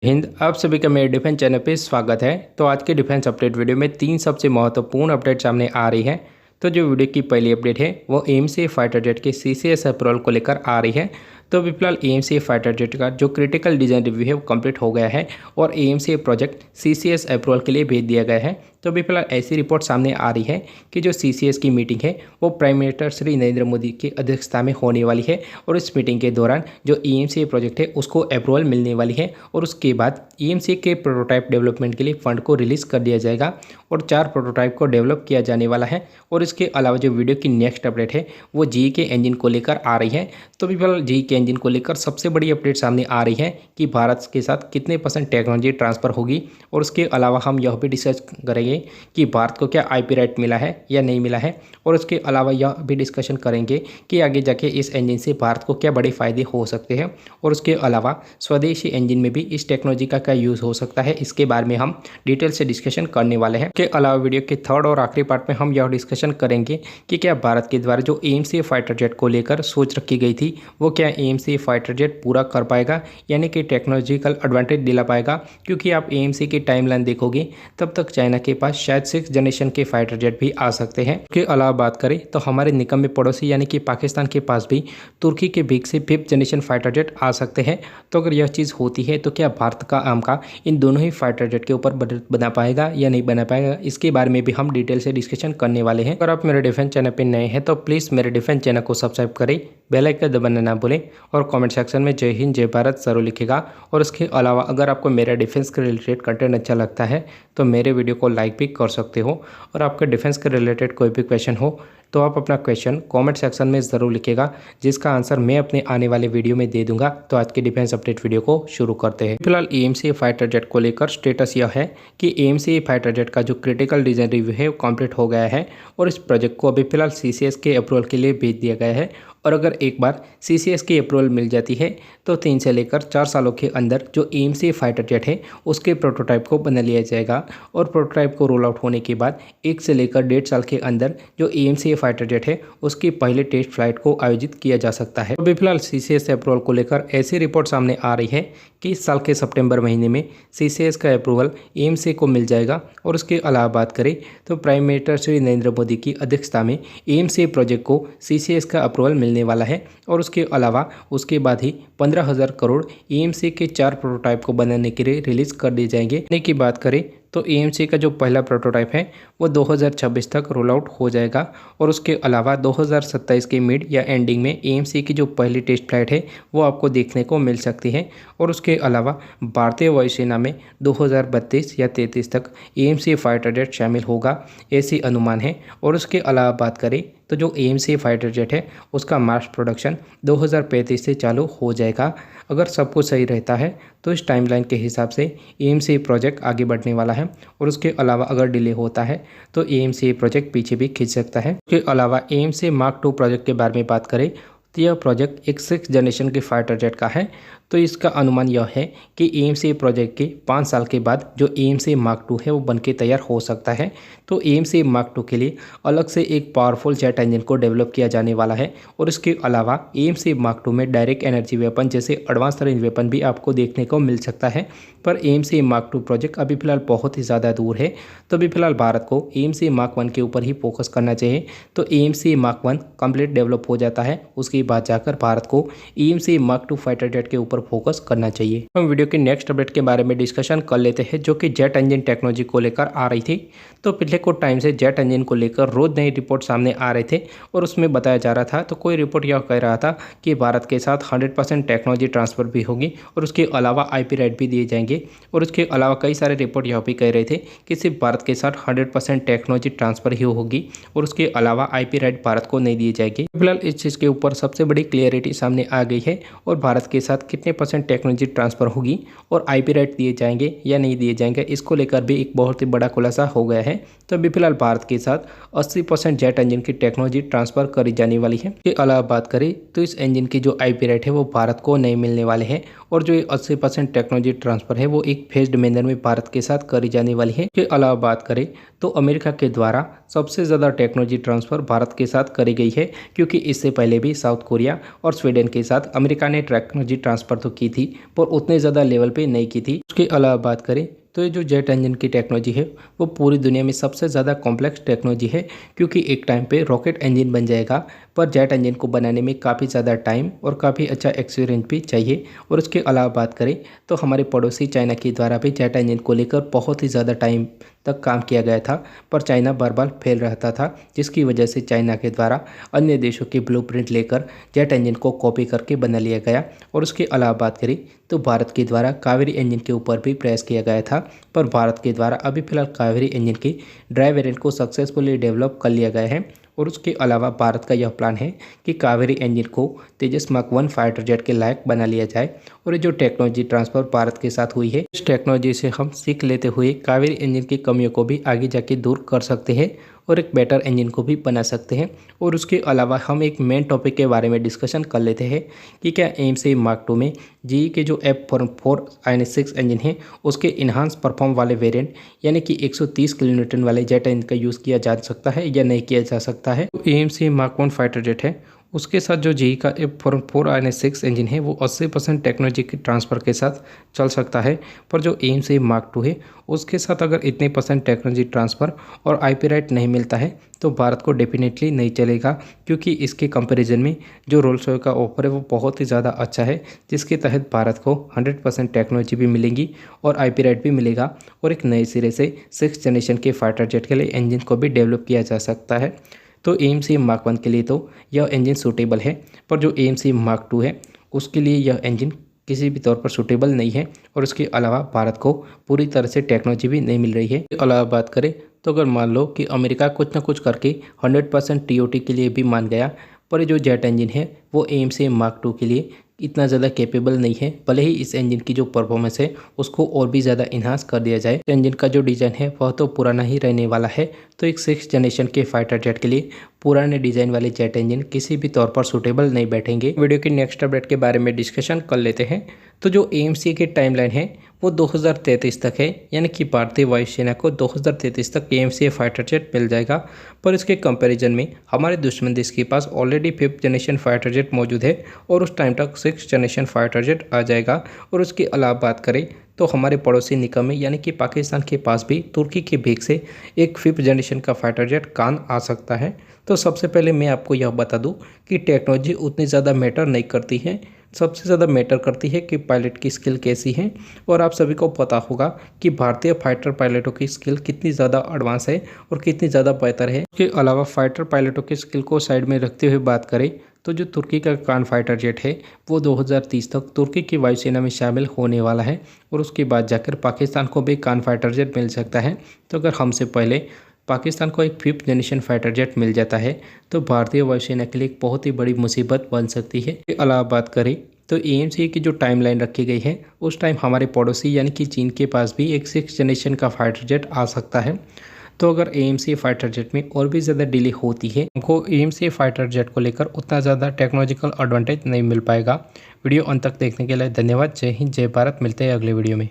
हिंद, आप सभी का मेरे डिफेंस चैनल पे स्वागत है। तो आज के डिफेंस अपडेट वीडियो में 3 सबसे महत्वपूर्ण अपडेट सामने आ रही है। तो जो वीडियो की पहली अपडेट है वो एएमसी फाइटर जेट के सीसीएस अप्रूवल को लेकर आ रही है। तो अभी फिलहाल एएमसी फाइटर जेट का जो क्रिटिकल डिजाइन रिव्यू है वो कंप्लीट हो गया है और एएमसी प्रोजेक्ट सीसीएस अप्रूवल के लिए भेज दिया गया है। तो अभी फिलहाल ऐसी रिपोर्ट सामने आ रही है कि जो सीसीएस की मीटिंग है वो प्राइम मिनिस्टर श्री नरेंद्र मोदी की अध्यक्षता में होने वाली है और इस मीटिंग के दौरान जो एएमसी प्रोजेक्ट है उसको अप्रूवल मिलने वाली है और उसके बाद एएमसी के प्रोटोटाइप डेवलपमेंट के लिए फंड को रिलीज कर दिया जाएगा और 4 प्रोटोटाइप को डेवलप किया जाने वाला है। और इसके अलावा जो वीडियो की नेक्स्ट अपडेट है वो जी के इंजन को लेकर आ रही है। तो अभी फिलहाल जी के इंजन को लेकर सबसे बड़ी अपडेट सामने आ रही है कि भारत के साथ कितने % टेक्नोलॉजी ट्रांसफर होगी और उसके अलावा हम यह भी डिस्कस करेंगे कि भारत को क्या आईपी राइट मिला है या नहीं मिला है और उसके अलावा यह भी डिस्कशन करेंगे कि आगे जाके इस इंजन से भारत को क्या बड़े फायदे हो सकते हैं और उसके अलावा स्वदेशी इंजन में भी इस टेक्नोलॉजी का क्या यूज़ हो सकता है, इसके बारे में हम डिटेल से डिस्कशन करने वाले हैं। के अलावा वीडियो के थर्ड और आखिरी पार्ट में हम यह डिस्कशन करेंगे कि क्या भारत के द्वारा जो एएमसी फाइटर जेट को लेकर सोच रखी गई थी वो क्या एएमसी फाइटर जेट पूरा कर पाएगा, यानी कि टेक्नोलॉजिकल एडवांटेज दिला पाएगा। क्योंकि आप एएमसी की टाइमलाइन देखोगे तब तक चाइना के पास शायद 6th जनरेशन के फाइटर जेट भी आ सकते हैं। इसके अलावा बात करें तो हमारे निकम्मे पड़ोसी यानी कि पाकिस्तान के पास भी तुर्की के बीच से 5th जनरेशन फाइटर जेट आ सकते हैं। तो अगर यह चीज़ होती है तो क्या भारत का आमका इन दोनों ही फाइटर जेट के ऊपर बना पाएगा या नहीं बना पाएगा, इसके बारे में भी हम डिटेल से डिस्कशन करने वाले हैं। अगर आप मेरे डिफेंस चैनल पर नए हैं तो प्लीज़ मेरे डिफेंस चैनल को सब्सक्राइब करें, बेल आइकन दबाना ना भूलें और कमेंट सेक्शन में जय हिंद जय भारत जरूर लिखेगा। और इसके अलावा अगर आपको मेरा डिफेंस के रिलेटेड कंटेंट अच्छा लगता है तो मेरे वीडियो को लाइक भी कर सकते हो और आपके डिफेंस के रिलेटेड कोई भी क्वेश्चन हो तो आप अपना क्वेश्चन कमेंट सेक्शन में ज़रूर लिखेगा, जिसका आंसर मैं अपने आने वाले वीडियो में दे दूंगा। तो आज के डिफेंस अपडेट वीडियो को शुरू करते हैं। फिलहाल एएमसी फाइटर जेट को लेकर स्टेटस यह है कि एएमसी फाइटर जेट का जो क्रिटिकल डिजाइन रिव्यू है वो कंप्लीट हो गया है और इस प्रोजेक्ट को अभी फिलहाल सीसीएस के अप्रूवल के लिए भेज दिया गया है। और अगर एक बार सीसीएस की अप्रूवल मिल जाती है तो 3 से लेकर 4 सालों के अंदर जो एएमसी फाइटर जेट है उसके प्रोटोटाइप को बना लिया जाएगा और प्रोटोटाइप को रोल आउट होने के बाद 1 से लेकर 1.5 साल के अंदर जो एएमसी फाइटर जेट है उसकी पहले टेस्ट फ्लाइट को आयोजित किया जा सकता है। अभी फिलहाल सीसीएस अप्रूवल को लेकर ऐसी रिपोर्ट सामने आ रही है कि इस साल के सितंबर महीने में सीसीएस का अप्रूवल एएमसी को मिल जाएगा। और उसके अलावा बात करें तो प्राइम मिनिस्टर श्री नरेंद्र मोदी की अध्यक्षता में एएमसी प्रोजेक्ट को सीसीएस का अप्रूवल मिलने वाला है और उसके अलावा उसके बाद ही 15,000 करोड़ एएमसी के 4 प्रोटोटाइप को बनाने के लिए रिलीज कर दिए जाएंगे। की बात करें तो एएमसी का जो पहला प्रोटोटाइप है वो 2026 तक रोल आउट हो जाएगा और उसके अलावा 2027 के मिड या एंडिंग में एएमसी की जो पहली टेस्ट फ्लाइट है वो आपको देखने को मिल सकती है। और उसके अलावा भारतीय वायुसेना में 2032 या 33 तक एएमसी फाइटर जेट शामिल होगा, ऐसी अनुमान है। और उसके अलावा बात करें तो जो एएमसी फाइटर जेट है उसका मास प्रोडक्शन 2035 से चालू हो जाएगा। अगर सब कुछ सही रहता है तो इस टाइमलाइन के हिसाब से एएमसी प्रोजेक्ट आगे बढ़ने वाला है और उसके अलावा अगर डिले होता है तो एएमसी प्रोजेक्ट पीछे भी खींच सकता है। उसके अलावा एएमसी मार्क 2 प्रोजेक्ट के बारे में बात करें तो यह प्रोजेक्ट एक 6th जनरेशन के फाइटर जेट का है। तो इसका अनुमान यह है कि एएमसी प्रोजेक्ट के 5 साल के बाद जो एएमसी मार्क 2 है वो बनके तैयार हो सकता है। तो एएमसी मार्क 2 के लिए अलग से एक पावरफुल जेट इंजन को डेवलप किया जाने वाला है और इसके अलावा एएमसी मार्क 2 में डायरेक्ट एनर्जी वेपन जैसे एडवांस रेंज वेपन भी आपको देखने को मिल सकता है। पर एएमसी मार्क 2 प्रोजेक्ट अभी फिलहाल बहुत ही ज़्यादा दूर है, तो अभी फिलहाल भारत को एएमसी मार्क 1 के ऊपर ही फोकस करना चाहिए। तो एएमसी मार्क 1 कंप्लीट डेवलप हो जाता है उसके बाद जाकर भारत को एएमसी मार्क 2 फाइटर जेट के ऊपर फोकस करना चाहिए। हम वीडियो के नेक्स्ट अपडेट के बारे में डिस्कशन कर लेते हैं जो कि जेट इंजन टेक्नोलॉजी को लेकर आ रही थी। तो पिछले कुछ टाइम से जेट इंजन को लेकर रोज नई रिपोर्ट सामने आ रहे थे और उसमें बताया जा रहा था, तो कोई रिपोर्ट यह कह रहा था कि भारत के साथ 100% टेक्नोलॉजी ट्रांसफर भी होगी और उसके अलावा आईपी राइट भी दिए जाएंगे। और उसके अलावा कई सारे रिपोर्ट यह भी कह रहे थे कि सिर्फ भारत के साथ 100% टेक्नोलॉजी ट्रांसफर ही होगी और उसके अलावा आईपी राइट भारत को नहीं दिए जाएगी। फिलहाल इस चीज़ के ऊपर सबसे बड़ी क्लियरिटी सामने आ गई है और भारत के साथ कितने % टेक्नोलॉजी ट्रांसफर होगी और आईपी राइट दिए जाएंगे या नहीं दिए जाएंगे, इसको लेकर भी एक बहुत ही बड़ा खुलासा हो गया है। तो अभी फिलहाल भारत के साथ 80% जेट इंजन की टेक्नोलॉजी ट्रांसफर करी जाने वाली है। इसके अलावा बात करें तो इस इंजन की जो आईपी राइट है वो भारत को नहीं मिलने वाले हैं और जो 80% टेक्नोलॉजी ट्रांसफर है वो एक फेज्ड मैनर में भारत के साथ करी जाने वाली है। इसके अलावा बात करें तो अमेरिका के द्वारा सबसे ज़्यादा टेक्नोलॉजी ट्रांसफर भारत के साथ करी गई है, क्योंकि इससे पहले भी साउथ कोरिया और स्वीडन के साथ अमेरिका ने टेक्नोलॉजी ट्रांसफर ऑफर तो की थी पर उतने ज़्यादा लेवल पे नहीं की थी। उसके अलावा बात करें तो ये जो जेट इंजन की टेक्नोलॉजी है वो पूरी दुनिया में सबसे ज़्यादा कॉम्प्लेक्स टेक्नोलॉजी है, क्योंकि एक टाइम पे रॉकेट इंजन बन जाएगा पर जेट इंजन को बनाने में काफ़ी ज़्यादा टाइम और काफ़ी अच्छा एक्सपीरियंस भी चाहिए। और उसके अलावा बात करें तो हमारे पड़ोसी चाइना के द्वारा भी जेट इंजन को लेकर बहुत ही ज़्यादा टाइम तक काम किया गया था, पर चाइना बार बार फेल रहता था, जिसकी वजह से चाइना के द्वारा अन्य देशों की ब्लूप्रिंट लेकर जेट इंजन को कॉपी करके बना लिया गया। और उसके अलावा बात करें तो भारत के द्वारा कावेरी इंजन के ऊपर भी प्रयास किया गया था, पर भारत के द्वारा अभी फिलहाल कावेरी इंजन की ड्राई वेरिएंट को सक्सेसफुली डेवलप कर लिया गया है। और उसके अलावा भारत का यह प्लान है कि कावेरी इंजन को तेजस मार्क 1 फाइटर जेट के लायक बना लिया जाए। और ये जो टेक्नोलॉजी ट्रांसफर भारत के साथ हुई है, इस टेक्नोलॉजी से हम सीख लेते हुए कावेरी इंजन की कमियों को भी आगे जाके दूर कर सकते हैं और एक बेटर इंजन को भी बना सकते हैं। और उसके अलावा हम एक मेन टॉपिक के बारे में डिस्कशन कर लेते हैं कि क्या एमसी मार्क 2 में जीई के जो F4INS6 इंजन है उसके इन्हांस परफॉर्म वाले वेरिएंट यानी कि 130 किलोन्यूटन वाले जेट इंजन का यूज़ किया जा सकता है या नहीं किया जा सकता है। तो एएमसी मार्क 1 फाइटर जेट है, उसके साथ जो जीई का F4INS6 इंजन है वो 80% टेक्नोलॉजी के ट्रांसफ़र के साथ चल सकता है। पर जो एएमसी मार्क 2 है उसके साथ अगर इतने % टेक्नोलॉजी ट्रांसफ़र और आईपी राइट नहीं मिलता है तो भारत को डेफिनेटली नहीं चलेगा, क्योंकि इसके कंपैरिजन में जो रोल्स रॉयस का ऑफर है वो बहुत ही ज़्यादा अच्छा है, जिसके तहत भारत को 100% टेक्नोलॉजी भी मिलेगी और आईपी राइट भी मिलेगा और एक नए सिरे से 6th जनरेशन के फाइटर जेट के लिए इंजन को भी डेवलप किया जा सकता है। तो एएमसी मार्क 1 के लिए तो यह इंजन सूटेबल है, पर जो एएमसी मार्क 2 है उसके लिए यह इंजन किसी भी तौर पर सूटेबल नहीं है। और उसके अलावा भारत को पूरी तरह से टेक्नोलॉजी भी नहीं मिल रही है। इसके अलावा बात करें तो अगर मान लो कि अमेरिका कुछ ना कुछ करके 100% टीओटी के लिए भी मान गया, पर जो जेट इंजन है वो एएमसी मार्क 2 के लिए इतना ज़्यादा कैपेबल नहीं है, भले ही इस इंजन की जो परफॉर्मेंस है उसको और भी ज़्यादा इन्हांस कर दिया जाए। इंजन का जो डिज़ाइन है वह तो पुराना ही रहने वाला है, तो एक 6th जनरेशन के फाइटर जेट के लिए पुराने डिज़ाइन वाले जेट इंजन किसी भी तौर पर सूटेबल नहीं बैठेंगे। वीडियो के नेक्स्ट अपडेट के बारे में डिस्कशन कर लेते हैं। तो जो एएमसी की टाइमलाइन है वो 2033 तक है, यानी कि भारतीय वायुसेना को 2033 तक एएमसी फाइटर जेट मिल जाएगा। पर इसके कंपैरिजन में हमारे दुश्मन देश के पास already 5th generation fighter jet मौजूद है और उस टाइम तक 6th जनरेशन फाइटर जेट आ जाएगा। और उसके अलावा बात करें तो हमारे पड़ोसी निकम यानी कि पाकिस्तान के पास भी तुर्की के भेग से एक 5th जनरेशन का फाइटर जेट कान आ सकता है। तो सबसे पहले मैं आपको यह बता दूं कि टेक्नोलॉजी उतनी ज़्यादा मैटर नहीं करती है, सबसे ज़्यादा मैटर करती है कि पायलट की स्किल कैसी है। और आप सभी को पता होगा कि भारतीय फाइटर पायलटों की स्किल कितनी ज़्यादा एडवांस है और कितनी ज़्यादा बेहतर है। उसके अलावा फाइटर पायलटों की स्किल को साइड में रखते हुए बात करें तो जो तुर्की का कान फाइटर जेट है वो 2030 तक तुर्की की वायुसेना में शामिल होने वाला है और उसके बाद जाकर पाकिस्तान को भी कान फाइटर जेट मिल सकता है। तो अगर हमसे पहले पाकिस्तान को एक 5th जनरेशन फाइटर जेट मिल जाता है तो भारतीय वायुसेना के लिए एक बहुत ही बड़ी मुसीबत बन सकती है। इसके अलावा बात करें तो एएमसी की जो टाइमलाइन रखी गई है उस टाइम हमारे पड़ोसी यानी कि चीन के पास भी एक 6th जनरेशन का फाइटर जेट आ सकता है। तो अगर एएमसी फाइटर जेट में और भी ज़्यादा डिले होती है, हमको एएमसी फाइटर जेट को लेकर उतना ज़्यादा टेक्नोलॉजिकल एडवांटेज नहीं मिल पाएगा। वीडियो अंत तक देखने के लिए धन्यवाद। जय हिंद, जय भारत। मिलते हैं अगले वीडियो में।